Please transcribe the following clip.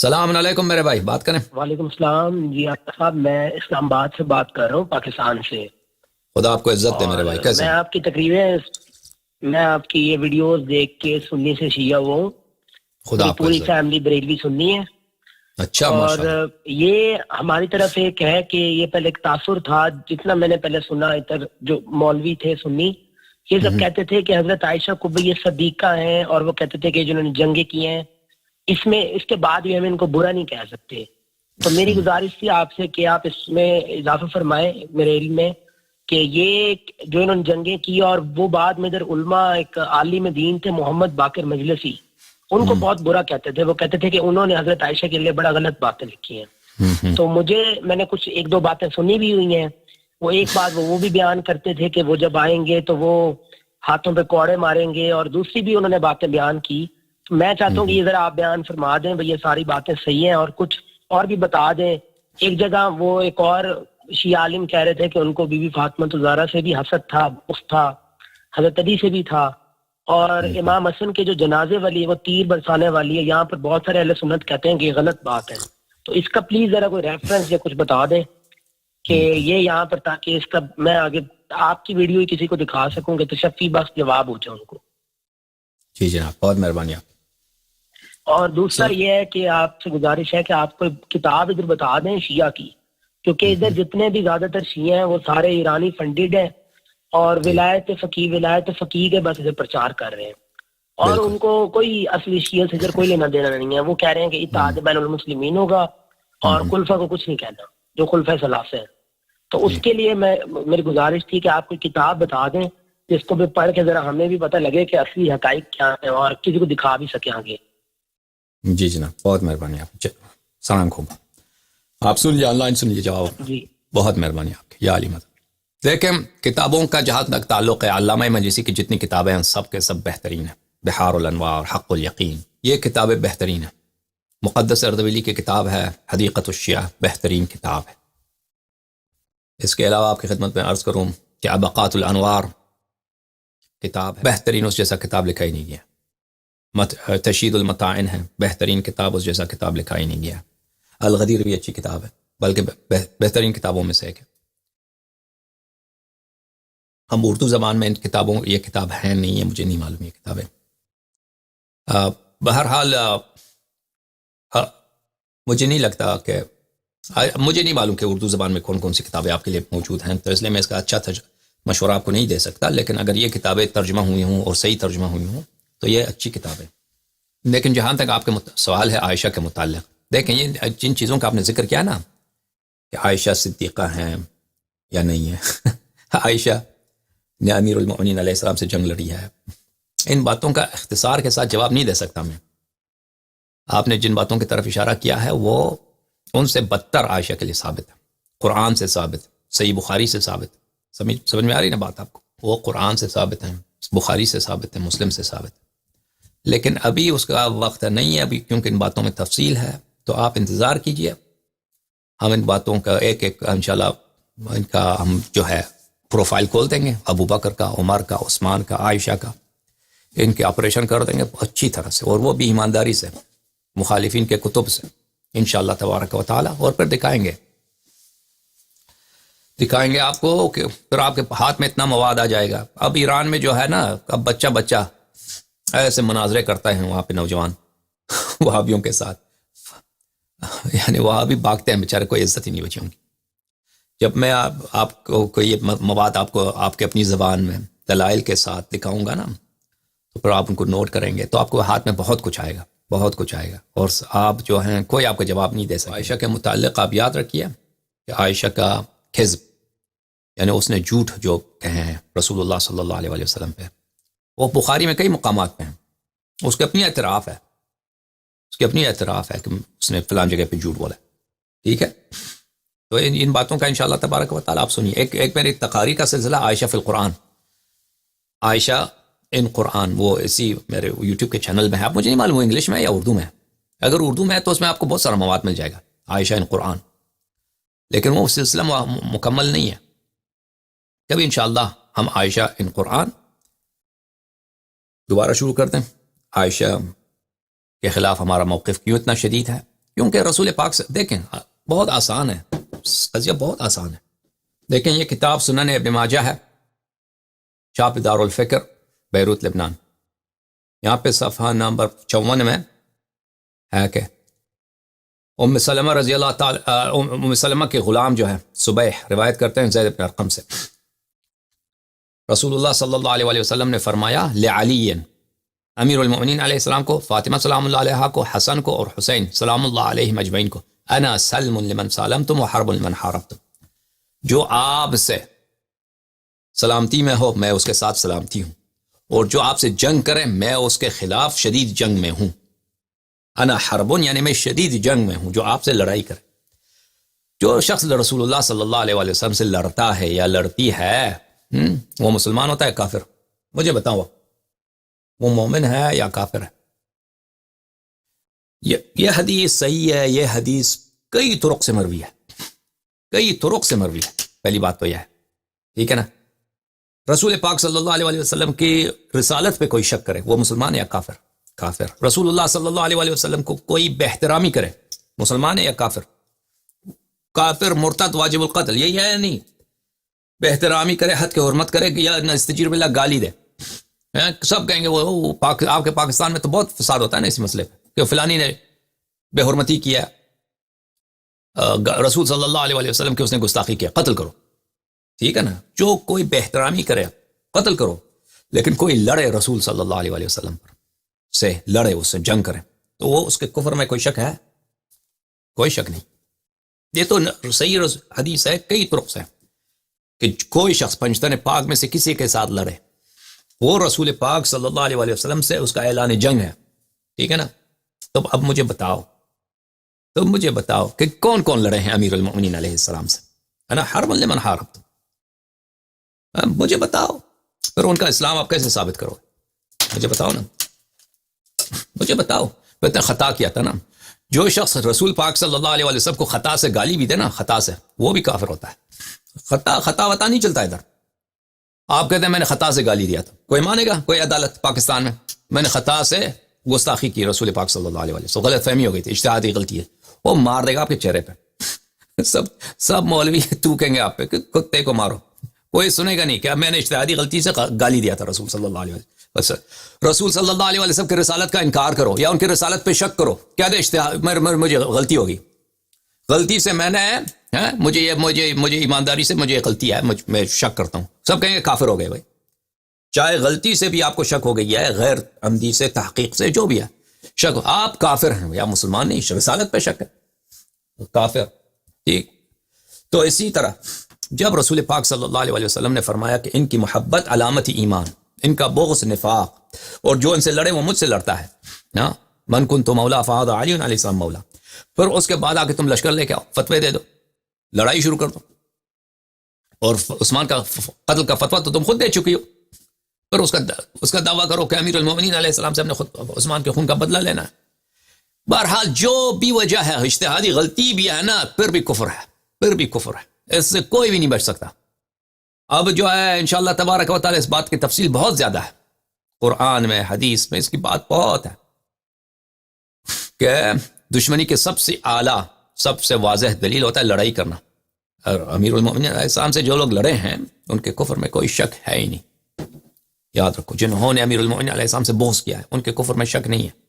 السلام علیکم میرے بھائی، بات کریں۔ وعلیکم السلام جی آقا صاحب، میں اسلام آباد سے بات کر رہا ہوں، پاکستان سے۔ خدا آپ کو عزت دے میرے اور بھائی، کیسے میں ہیں؟ آپ کی تقریبیں میں آپ کی یہ ویڈیوز دیکھ کے سنی سے شیعہ ہوا ہوں۔ خدا میری آپ کو پوری عزت دے۔ فیملی بریلوی سنی ہے، اچھا، اور ماشاء اللہ۔ یہ ہماری طرف ایک ہے کہ یہ پہلے ایک تاثر تھا، جتنا میں نے پہلے سنا ادھر جو مولوی تھے سنی، یہ سب کہتے تھے کہ حضرت عائشہ کو بھی یہ صدیقہ ہیں، اور وہ کہتے تھے کہ جنہوں نے جنگیں کی ہیں، اس کے بعد بھی ہم ان کو برا نہیں کہہ سکتے۔ تو میری گزارش تھی آپ سے کہ آپ اس میں اضافہ فرمائیں میرے علم میں، کہ یہ جو انہوں نے جنگیں کی، اور وہ بعد میں ادھر علماء ایک عالم دین تھے محمد باقر مجلسی، ان کو بہت برا کہتے تھے۔ وہ کہتے تھے کہ انہوں نے حضرت عائشہ کے لیے بڑا غلط باتیں لکھی ہیں۔ تو میں نے کچھ ایک دو باتیں سنی بھی ہوئی ہیں۔ وہ ایک بات وہ بھی بیان کرتے تھے کہ وہ جب آئیں گے تو وہ ہاتھوں پہ کوڑے ماریں گے، اور دوسری بھی انہوں نے باتیں بیان کی۔ تو میں چاہتا ہوں کہ یہ ذرا آپ بیان فرما دیں بھئی، یہ ساری باتیں صحیح ہیں، اور کچھ اور بھی بتا دیں۔ ایک جگہ وہ ایک اور شیعہ عالم کہہ رہے تھے کہ ان کو بی بی فاطمہ الزہرا سے بھی حسد تھا، بغض تھا، حضرت علی سے بھی تھا، اور امام حسن کے جو جنازے والی وہ تیر برسانے والی ہے، یہاں پر بہت سارے اہل سنت کہتے ہیں کہ یہ غلط بات ہے۔ تو اس کا پلیز ذرا کوئی ریفرنس یا کچھ بتا دیں کہ یہ یہاں پر، تاکہ اس کا میں آگے آپ کی ویڈیو ہی کسی کو دکھا سکوں کہ تشفی بس جواب ہو جائے ان کو۔ جی جناب، بہت مہربانی آپ۔ اور دوسرا یہ ہے کہ آپ سے گزارش ہے کہ آپ کوئی کتاب ادھر بتا دیں شیعہ کی، کیونکہ ادھر جتنے بھی زیادہ تر شیعہ ہیں وہ سارے ایرانی فنڈیڈ ہیں، اور ولایت فقیہ کے بس ادھر پرچار کر رہے ہیں، اور ان کو کوئی اصلی شیعہ سے ادھر کوئی لینا دینا نہیں ہے۔ وہ کہہ رہے ہیں کہ اتحاد بین المسلمین ہوگا، اور خلفاء کو کچھ نہیں کہنا، جو خلفاء ثلاثہ ہیں۔ تو اس کے لیے میری گزارش تھی کہ آپ کوئی کتاب بتا دیں جس کو بھی پڑھ کے ذرا ہمیں بھی پتہ لگے کہ اصلی حقائق کیا ہیں، اور کسی کو دکھا بھی سکیں آگے۔ جی جناب، بہت مہربانی آپ۔ سلام خوب، آپ سن لیے، آن لائن سن لیے جواب۔ جی بہت مہربانی آپ کی، یا علی مدد۔ دیکھیں، کتابوں کا جہاں تک تعلق ہے، علامہ مجلسی کی جتنی کتابیں ہیں سب کے سب بہترین ہیں۔ بحار الانوار، حق الیقین، یہ کتابیں بہترین ہیں۔ مقدس اردبیلی کی کتاب ہے حدیقۃ الشیعہ، بہترین کتاب ہے۔ اس کے علاوہ آپ کی خدمت میں عرض کروں کہ ابقات الانوار کتاب ہے، بہترین، اس جیسا کتاب لکھا ہی نہیں گیا۔ تشہید المطاعن ہے، بہترین کتاب، اس جیسا کتاب لکھا ہی نہیں گیا۔ الغدیر بھی اچھی کتاب ہے، بلکہ بہترین کتابوں میں سے ایک ہے۔ ہم اردو زبان میں ان کتابوں، یہ کتاب ہے نہیں ہے، مجھے نہیں معلوم یہ کتابیں۔ بہرحال مجھے نہیں لگتا کہ، مجھے نہیں معلوم کہ اردو زبان میں کون کون سی کتابیں آپ کے لیے موجود ہیں، تو اس لیے میں اس کا اچھا مشورہ آپ کو نہیں دے سکتا، لیکن اگر یہ کتابیں ترجمہ ہوئی ہوں اور صحیح ترجمہ ہوئی ہوں تو یہ اچھی کتاب ہے۔ لیکن جہاں تک آپ کے سوال ہے عائشہ کے متعلق، دیکھیں یہ جن چیزوں کا آپ نے ذکر کیا نا، کہ عائشہ صدیقہ ہیں یا نہیں ہے، عائشہ نے امیر المؤمنین علیہ السلام سے جنگ لڑی ہے، ان باتوں کا اختصار کے ساتھ جواب نہیں دے سکتا میں۔ آپ نے جن باتوں کی طرف اشارہ کیا ہے وہ ان سے بدتر عائشہ کے لیے ثابت ہے، قرآن سے ثابت، صحیح بخاری سے ثابت، سمجھ میں آ رہی نا بات آپ کو؟ وہ قرآن سے ثابت ہیں، بخاری سے ثابت ہے، مسلم سے ثابت ہے، لیکن ابھی اس کا وقت نہیں ہے ابھی، کیونکہ ان باتوں میں تفصیل ہے۔ تو آپ انتظار کیجئے، ہم ان باتوں کا ایک ایک انشاءاللہ ان کا ہم جو ہے پروفائل کھول دیں گے، ابو بکر کا، عمر کا، عثمان کا، عائشہ کا، ان کے آپریشن کر دیں گے اچھی طرح سے، اور وہ بھی ایمانداری سے، مخالفین کے کتب سے انشاءاللہ تبارک و تعالی، اور پھر دکھائیں گے آپ کو، کہ پھر آپ کے ہاتھ میں اتنا مواد آ جائے گا۔ اب ایران میں جو ہے نا، اب بچہ ایسے مناظرے کرتے ہیں وہاں پہ نوجوان وہابیوں کے ساتھ، یعنی وہاں بھی بھاگتے ہیں بیچارے، کوئی عزت ہی نہیں بچی ان کی۔ جب میں آپ کو یہ مواد آپ کو آپ کے اپنی زبان میں دلائل کے ساتھ دکھاؤں گا نا، تو پھر آپ ان کو نوٹ کریں گے، تو آپ کو ہاتھ میں بہت کچھ آئے گا، بہت کچھ آئے گا، اور آپ جو ہیں کوئی آپ کو جواب نہیں دے سکتے۔ عائشہ کے متعلق آپ یاد رکھیے کہ عائشہ کا کذب، یعنی اس نے جھوٹ جو کہے ہیں رسول اللہ صلی اللہ علیہ وسلم پہ، وہ بخاری میں کئی مقامات پہ ہیں، اس کے اپنی اعتراف ہے کہ اس نے فلان جگہ پہ جھوٹ بولا، ٹھیک ہے؟ تو ان باتوں کا انشاءاللہ تبارک و تعالیٰ آپ سنیے۔ ایک میری تقاریر کا سلسلہ عائشہ فی القرآن، عائشہ ان قرآن، وہ اسی میرے یوٹیوب کے چینل میں ہے، آپ مجھے نہیں معلوم انگلش میں یا اردو میں ہے۔ اگر اردو میں ہے تو اس میں آپ کو بہت سارا مواد مل جائے گا، عائشہ ان قرآن، لیکن وہ سلسلہ مکمل نہیں ہے۔ کبھی انشاءاللہ ہم عائشہ ان قرآن دوبارہ شروع کر دیں، عائشہ کے خلاف ہمارا موقف کیوں اتنا شدید ہے، کیونکہ رسول پاک سے دیکھیں بہت آسان ہے قضیہ، بہت آسان ہے. دیکھیں یہ کتاب سنن ابن ماجہ ہے، چھاپ دار الفکر بیروت لبنان. یہاں پہ صفحہ نمبر 54 میں ہے کہ ام سلمہ رضی اللہ تعالی ام سلمہ کے غلام جو ہے صبیح روایت کرتے ہیں زید بن ارقم سے، رسول اللہ صلی اللہ علیہ وسلم نے فرمایا لعلی، امیر المؤمنین علیہ السلام کو، فاطمہ سلام اللہ علیہا کو، حسن کو اور حسین سلام اللہ علیہ مجمعین کو، انا سلم لمن سالمتم و حرب لمن حاربتم، جو آپ سے سلامتی میں ہو میں اس کے ساتھ سلامتی ہوں، اور جو آپ سے جنگ کرے میں اس کے خلاف شدید جنگ میں ہوں. انا حربن یعنی میں شدید جنگ میں ہوں، جو آپ سے لڑائی کرے. جو شخص رسول اللہ صلی اللہ علیہ وسلم سے لڑتا ہے یا لڑتی ہے وہ مسلمان ہوتا ہے کافر؟ مجھے بتاؤ وہ مومن ہے یا کافر ہے؟ یہ حدیث صحیح ہے، یہ حدیث کئی طرق سے مروی ہے، کئی طرق سے مروی ہے. پہلی بات تو یہ ہے، ٹھیک ہے نا. رسول پاک صلی اللہ علیہ وسلم کی رسالت پہ کوئی شک کرے وہ مسلمان ہے یا کافر؟ کافر. رسول اللہ صلی اللہ علیہ وسلم کو کوئی بے احترامی کرے مسلمان ہے یا کافر؟ کافر، مرتد، واجب القتل. یہی ہے نہیں بے احترامی کرے، حد کے حرمت کرے یا نستجیر باللہ گالی دے. سب کہیں گے وہ آپ کے پاکستان میں تو بہت فساد ہوتا ہے نا اسی مسئلے پہ کہ فلانی نے بے حرمتی کیا، رسول صلی اللہ علیہ وسلم کی اس نے گستاخی کیا، قتل کرو. ٹھیک ہے نا. جو کوئی بے احترامی کرے قتل کرو، لیکن کوئی لڑے رسول صلی اللہ علیہ وسلم پر سے لڑے، اس سے جنگ کرے، تو وہ اس کے کفر میں کوئی شک ہے؟ کوئی شک نہیں. یہ تو صحیح حدیث ہے کئی طرق سے کہ کوئی شخص پنجتن پاک میں سے کسی کے ساتھ لڑے وہ رسول پاک صلی اللہ علیہ وسلم سے اس کا اعلان جنگ ہے. ٹھیک ہے نا. تو اب مجھے بتاؤ کہ کون کون لڑے ہیں امیر المؤمنین علیہ السلام سے؟ انا حرب لمن حاربتم. مجھے بتاؤ، پھر ان کا اسلام آپ کیسے ثابت کرو؟ مجھے بتاؤ نا، مجھے بتاؤ. میں نے خطا کیا تھا نا. جو شخص رسول پاک صلی اللہ علیہ وسلم کو خطا سے گالی بھی دے نا، خطا سے، وہ بھی کافر ہوتا ہے. خطا وطا نہیں چلتا ادھر. آپ کہتے ہیں میں نے خطا سے گالی دیا تھا، کوئی مانے گا؟ کوئی عدالت پاکستان میں نے خطا سے گستاخی کی رسول پاک صلی اللہ علیہ وسلم، غلط فہمی ہو گئی تھی، اجتہادی غلطی ہے، وہ مار دے گا آپ کے چہرے پہ. سب مولوی تو کہیں گے آپ پہ کہ کتے کو مارو. کوئی سنے گا نہیں کہ میں نے اجتہادی غلطی سے گالی دیا تھا رسول صلی اللہ علیہ وسلم. بس رسول صلی اللہ علیہ وسلم کی رسالت کا انکار کرو یا ان کی رسالت پہ شک کرو. کیا دے اجتہاد، مجھے غلطی ہوگی، غلطی سے میں نے مجھے ایمانداری سے مجھے غلطی ہے، میں شک کرتا ہوں. سب کہیں گے کافر ہو گئے. بھائی چاہے غلطی سے بھی آپ کو شک ہو گئی ہے، غیر عمدی سے، تحقیق سے، جو بھی ہے شک، آپ کافر ہیں یا مسلمان نہیں. رسالت پہ شک ہے، کافر. ٹھیک. تو اسی طرح جب رسول پاک صلی اللہ علیہ وسلم نے فرمایا کہ ان کی محبت علامت ایمان، ان کا بغض نفاق، اور جو ان سے لڑے وہ مجھ سے لڑتا ہے نا. من کنت مولا فهذا علی علیہ السلام مولا. پھر اس کے بعد آ کے تم لشکر لے کے آؤ، فتوے دے دو، لڑائی شروع کر دو. اور عثمان کا قتل کا فتویٰ تو تم خود دے چکی ہو. پھر اس کا دعویٰ کرو کہ امیر المؤمنین علیہ السلام سے ہم نے خود عثمان کے خون کا بدلہ لینا ہے. بہرحال جو بھی وجہ ہے، اجتہادی غلطی بھی ہے نا، پھر بھی کفر ہے، پھر بھی کفر ہے. اس سے کوئی بھی نہیں بچ سکتا. اب جو ہے انشاءاللہ تبارک و تعالی اس بات کی تفصیل بہت زیادہ ہے قرآن میں، حدیث میں، اس کی بات بہت ہے کہ دشمنی کے سب سے اعلیٰ، سب سے واضح دلیل ہوتا ہے لڑائی کرنا. اور امیر المؤمنین علیہ السلام سے جو لوگ لڑے ہیں ان کے کفر میں کوئی شک ہے ہی نہیں. یاد رکھو، جنہوں نے امیر المؤمنین علیہ السلام سے بغض کیا ہے ان کے کفر میں شک نہیں ہے.